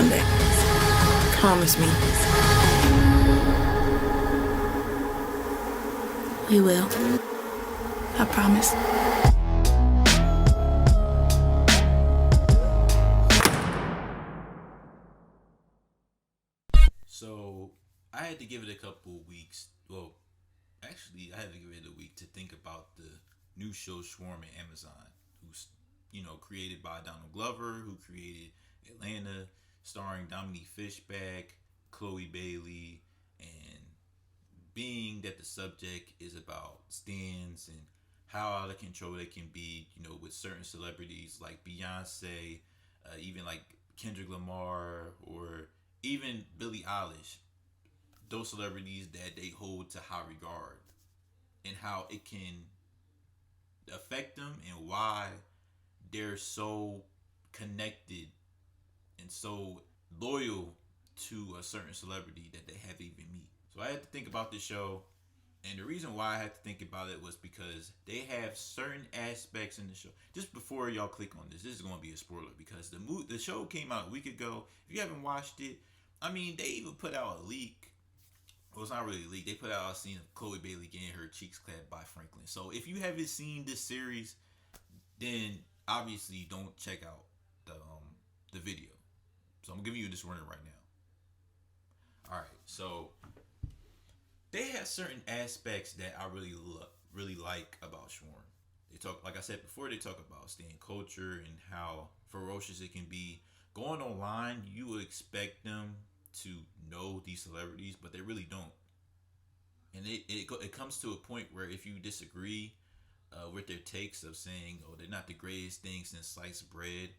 Sunday. Promise me. We will. I promise. So I had to give it a couple weeks. Well, actually, I had to give it a week to think about the new show Swarm at Amazon, who's created by Donald Glover, who created Atlanta, starring Dominique Fishback, Chloe Bailey, and being that the subject is about stands and how out of control they can be, with certain celebrities like Beyonce, even like Kendrick Lamar, or even Billie Eilish, those celebrities that they hold to high regard, and how it can affect them and why they're so connected and so loyal to a certain celebrity that they haven't even meet. So I had to think about this show, and the reason why I had to think about it was because they have certain aspects in the show. Just before y'all click on this is going to be a spoiler because the show came out a week ago. If you haven't watched it, they even put out a leak. Well, it's not really a leak. They put out a scene of Chloe Bailey getting her cheeks clapped by Franklin. So if you haven't seen this series, then obviously don't check out the video. So I'm giving you this warning right now. All right, so they have certain aspects that I really like about Swarm. They talk, like I said before, they talk about stand culture and how ferocious it can be. Going online, you would expect them to know these celebrities, but they really don't. And it comes to a point where if you disagree with their takes of saying, "Oh, they're not the greatest thing since sliced bread,"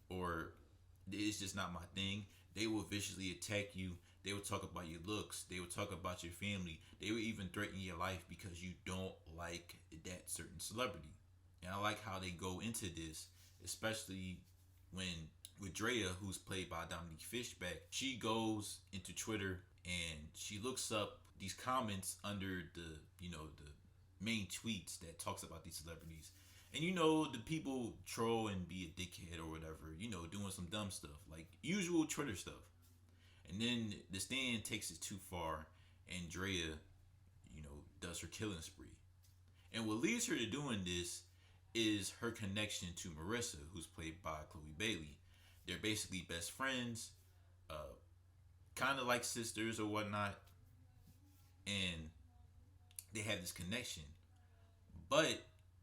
or "It's just not my thing," they will viciously attack you. They will talk about your looks. They will talk about your family. They will even threaten your life because you don't like that certain celebrity. And I like how they go into this, especially when with Drea, who's played by Dominique Fishback. She goes into Twitter and she looks up these comments under the main tweets that talks about these celebrities. And the people troll and be a dickhead or whatever, doing some dumb stuff, like usual Twitter stuff. And then the stand takes it too far, and Drea, does her killing spree. And what leads her to doing this is her connection to Marissa, who's played by Chloe Bailey. They're basically best friends, kind of like sisters or whatnot, and they have this connection. But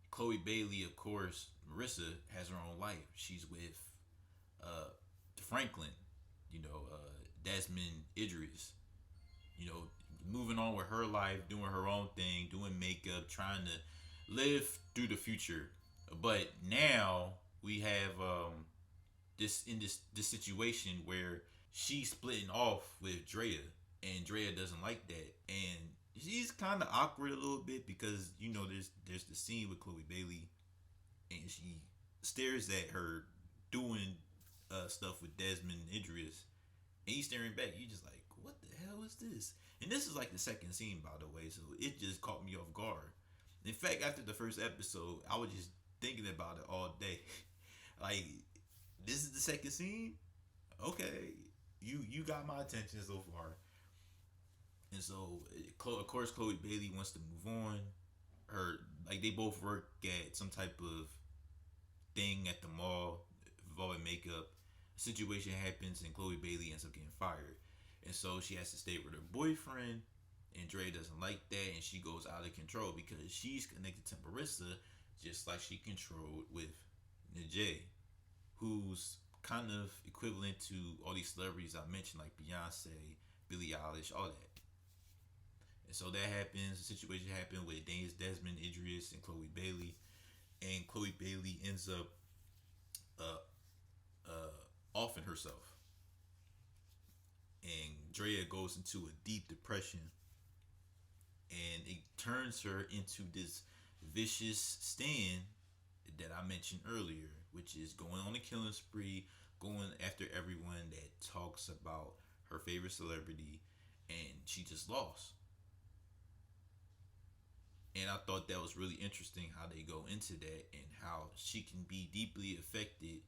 Chloe Bailey, of course, Marissa has her own life. She's with Franklin, Desmond Idris, moving on with her life, doing her own thing, doing makeup, trying to live through the future. But now we have this situation where she's splitting off with Drea, and Drea doesn't like that, and she's kind of awkward a little bit because there's the scene with Chloe Bailey, and she stares at her doing stuff with Desmond Idris, and he's staring back. You just like, what the hell is this? And this is like the second scene, by the way, so it just caught me off guard. In fact, after the first episode, I was just thinking about it all day. Like, this is the second scene? Okay, you got my attention so far. And so, of course, Chloe Bailey wants to move on. They both work at some type of thing at the mall involving makeup. A situation happens, and Chloe Bailey ends up getting fired. And so she has to stay with her boyfriend, and Dre doesn't like that, and she goes out of control because she's connected to Marissa, just like she controlled with Najee, who's kind of equivalent to all these celebrities I mentioned, like Beyonce, Billie Eilish, all that. And so that happens. The situation happened with Desmond Idris and Chloe Bailey, and Chloe Bailey ends up offing herself, and Drea goes into a deep depression, and it turns her into this vicious stand that I mentioned earlier, which is going on a killing spree, going after everyone that talks about her favorite celebrity, and she just lost. And I thought that was really interesting how they go into that and how she can be deeply affected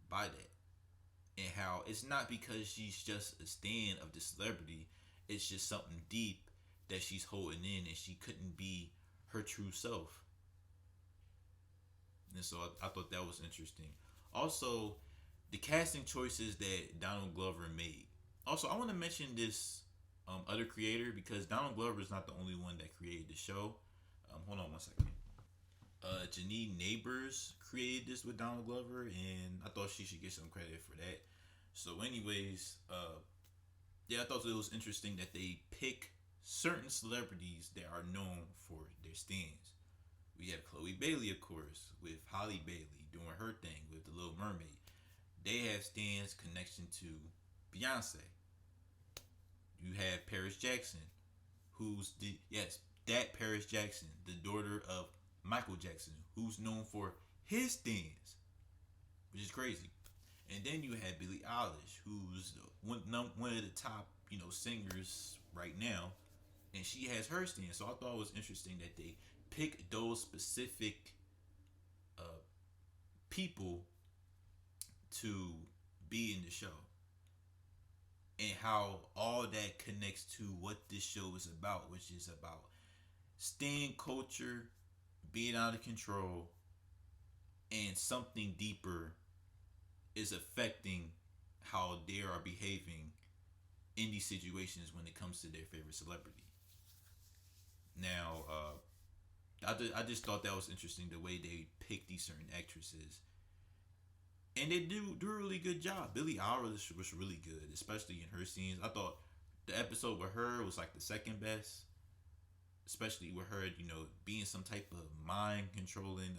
by that. and how it's not because she's just a stan of the celebrity. It's just something deep that she's holding in, and she couldn't be her true self. And so I thought that was interesting. Also, the casting choices that Donald Glover made. Also, I want to mention this other creator because Donald Glover is not the only one that created the show. Hold on one second. Janine Neighbors created this with Donald Glover, and I thought she should get some credit for that. So, anyways, yeah, I thought it was interesting that they pick certain celebrities that are known for their stands. We have Chloe Bailey, of course, with Holly Bailey doing her thing with The Little Mermaid. They have stands connection to Beyonce. You have Paris Jackson, who's that Paris Jackson, the daughter of Michael Jackson, who's known for his stands, which is crazy. And then you have Billie Eilish, who's one of the top singers right now, and she has her stand. So I thought it was interesting that they pick those specific people to be in the show, and how all that connects to what this show is about, which is about stan culture being out of control, and something deeper is affecting how they are behaving in these situations when it comes to their favorite celebrity. Now, I just thought that was interesting the way they pick these certain actresses, and they do a really good job. Billie Eilish was really good, especially in her scenes. I thought the episode with her was like the second best, especially with her, being some type of mind controlling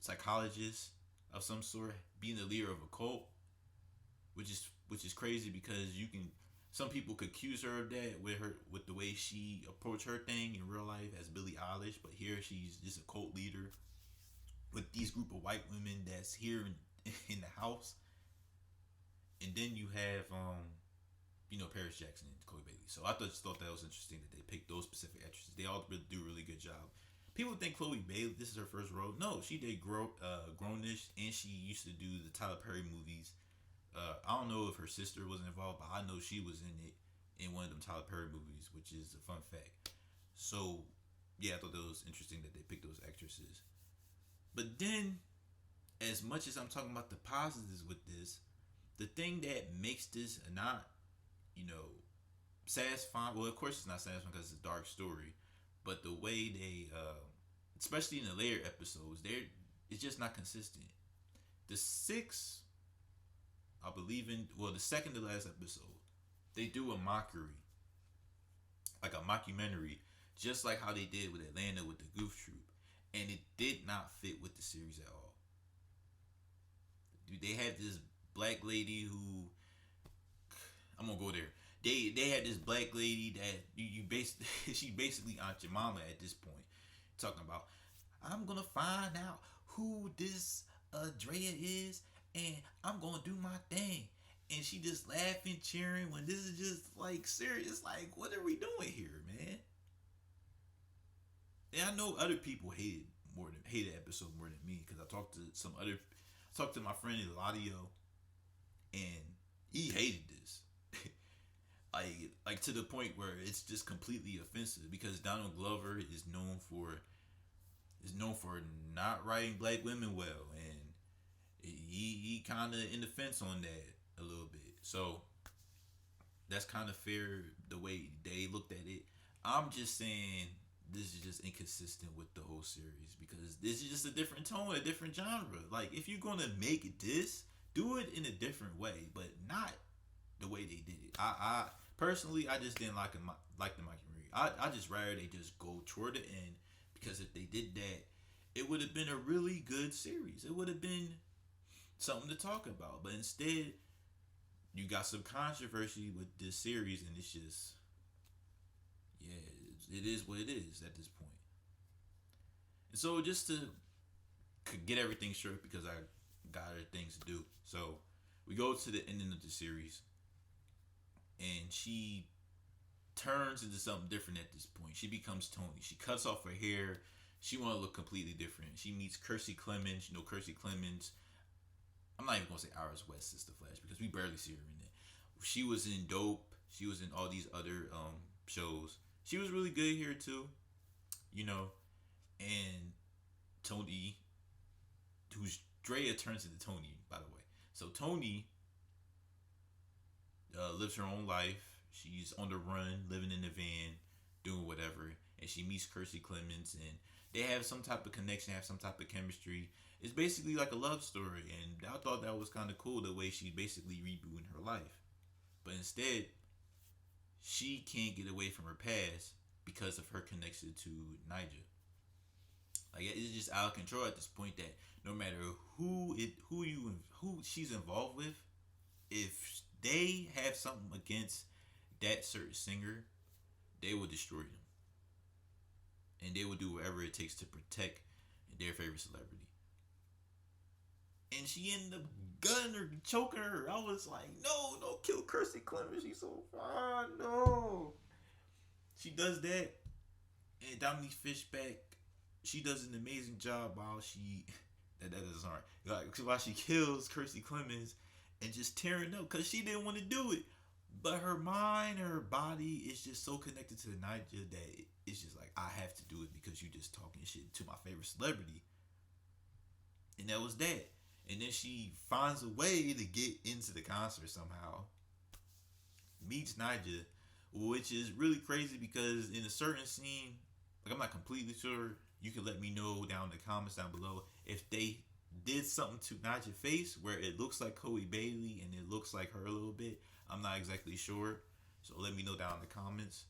psychologist of some sort, being the leader of a cult, which is crazy because some people could accuse her of that with the way she approached her thing in real life as Billie Eilish, but here she's just a cult leader with these group of white women that's here in the house. And then you have Paris Jackson and Chloe Bailey. So I just thought that was interesting that they picked those specific actresses. They all do a really good job. People think Chloe Bailey, this is her first role. No, she did Grownish, and she used to do the Tyler Perry movies. I don't know if her sister was involved, but I know she was in it in one of them Tyler Perry movies, which is a fun fact. So, yeah, I thought that was interesting that they picked those actresses. But then, as much as I'm talking about the positives with this, the thing that makes this not, satisfying, well, of course it's not satisfying because it's a dark story, but the way they, especially in the later episodes, it's just not consistent. The second to last episode, they do a mockery, like a mockumentary, just like how they did with Atlanta with the Goof Troop, and it did not fit with the series at all. Dude, they had this black lady who, I'm gonna go there. They had this black lady that she basically Aunt your mama at this point, talking about, I'm gonna find out who this Drea is, and I'm gonna do my thing. And she just laughing, cheering, when this is just like serious. Like, what are we doing here, man? And I know other people hated the episode more than me, because I talked to my friend Eladio, and he hated this. like to the point where it's just completely offensive, because Donald Glover is known for not writing black women well, and he kind of in the fence on that a little bit. So that's kind of fair the way they looked at it. I'm just saying this is just inconsistent with the whole series, because this is just a different tone, a different genre. Like, if you're gonna make this, do it in a different way, but not the way they did it. I personally, I just didn't like the mockumentary. I just rather they just go toward the end, because if they did that, it would have been a really good series. It would have been something to talk about. But instead, you got some controversy with this series, and it's just, yeah, it is what it is at this point. And so, just to get everything straight, because I got other things to do. So we go to the ending of the series, and she turns into something different at this point. She becomes Tony. She cuts off her hair. She want to look completely different. She meets Kersey Clemens. Kersey Clemens. I'm not even gonna say Iris West is the Flash because we barely see her in it. She was in Dope. She was in all these other shows. She was really good here too, you know. And Tony, who's Drea turns into Tony, by the way. So Tony lives her own life. She's on the run, living in the van, doing whatever, and she meets Kirstie Clemens, and they have some type of connection, have some type of chemistry. It's basically like a love story, and I thought that was kind of cool the way she basically rebooting her life. But instead, she can't get away from her past because of her connection to Niger. Like it's just out of control at this point that no matter who she's involved with, if they have something against that certain singer, they will destroy them, and they will do whatever it takes to protect their favorite celebrity. And she ended up gunning her, choking her. I was like, no, don't kill Kirstie Clemens. She's so fine. No. She does that. And Dominique Fishback, she does an amazing job while she, that is hard. Like, while she kills Kirstie Clemens and just tearing up because she didn't want to do it. But her mind, her body is just so connected to Niger that it's just like, I have to do it because you just talking shit to my favorite celebrity. And that was that. And then she finds a way to get into the concert somehow. Meets Niger, which is really crazy because in a certain scene, like I'm not completely sure, you can let me know down in the comments down below if they did something to Niger's face where it looks like Chloe Bailey and it looks like her a little bit. I'm not exactly sure, so let me know down in the comments.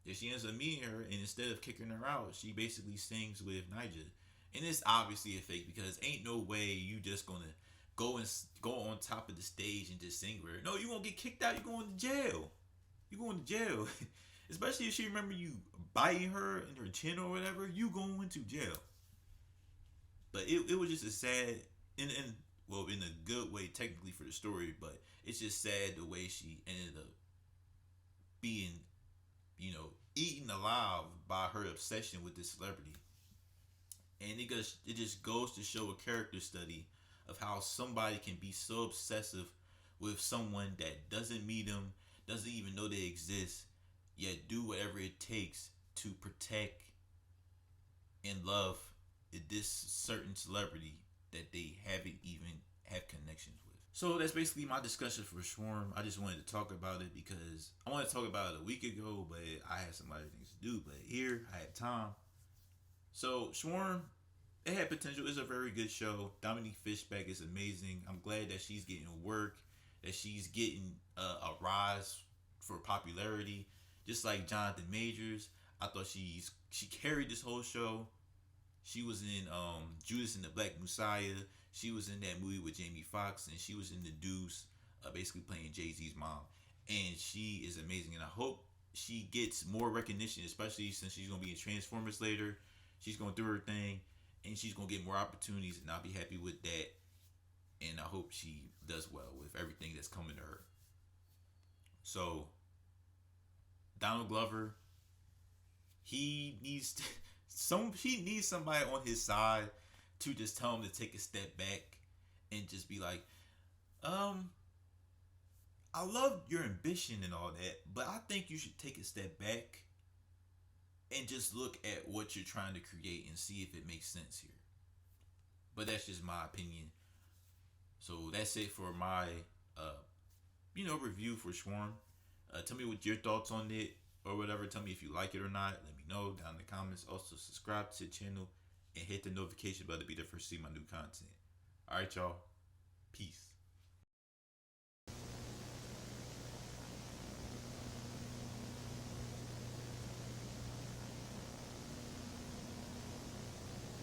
If she ends up meeting her and instead of kicking her out, she basically sings with Niger. And it's obviously a fake because ain't no way you just gonna go on top of the stage and just sing with her. No, you gonna get kicked out. You going to jail. You going to jail. Especially if she remember you biting her in her chin or whatever. You going to jail. But it was just a sad, in a good way technically for the story. But it's just sad the way she ended up being, eaten alive by her obsession with this celebrity. And it just goes to show a character study of how somebody can be so obsessive with someone that doesn't meet them, doesn't even know they exist, yet do whatever it takes to protect and love this certain celebrity that they haven't even have connections with. So that's basically my discussion for Swarm. I just wanted to talk about it because I wanted to talk about it a week ago, but I had some other things to do. But here, I have time. So Swarm, it had potential. It's a very good show. Dominique Fishback is amazing. I'm glad that she's getting work, that she's getting a rise for popularity. Just like Jonathan Majors, I thought she carried this whole show. She was in Judas and the Black Messiah. She was in that movie with Jamie Foxx, and she was in The Deuce, basically playing Jay-Z's mom. And she is amazing, and I hope she gets more recognition, especially since she's gonna be in Transformers later. She's gonna do her thing, and she's gonna get more opportunities, and I'll be happy with that. And I hope she does well with everything that's coming to her. So Donald Glover, he needs somebody on his side to just tell him to take a step back and just be like, I love your ambition and all that, but I think you should take a step back and just look at what you're trying to create and see if it makes sense here. But that's just my opinion. So that's it for my review for Swarm. Tell me what your thoughts on it or whatever. Tell me if you like it or not. Let me know down in the comments. Also subscribe to the channel and hit the notification bell to be the first to see my new content. Alright, y'all. Peace.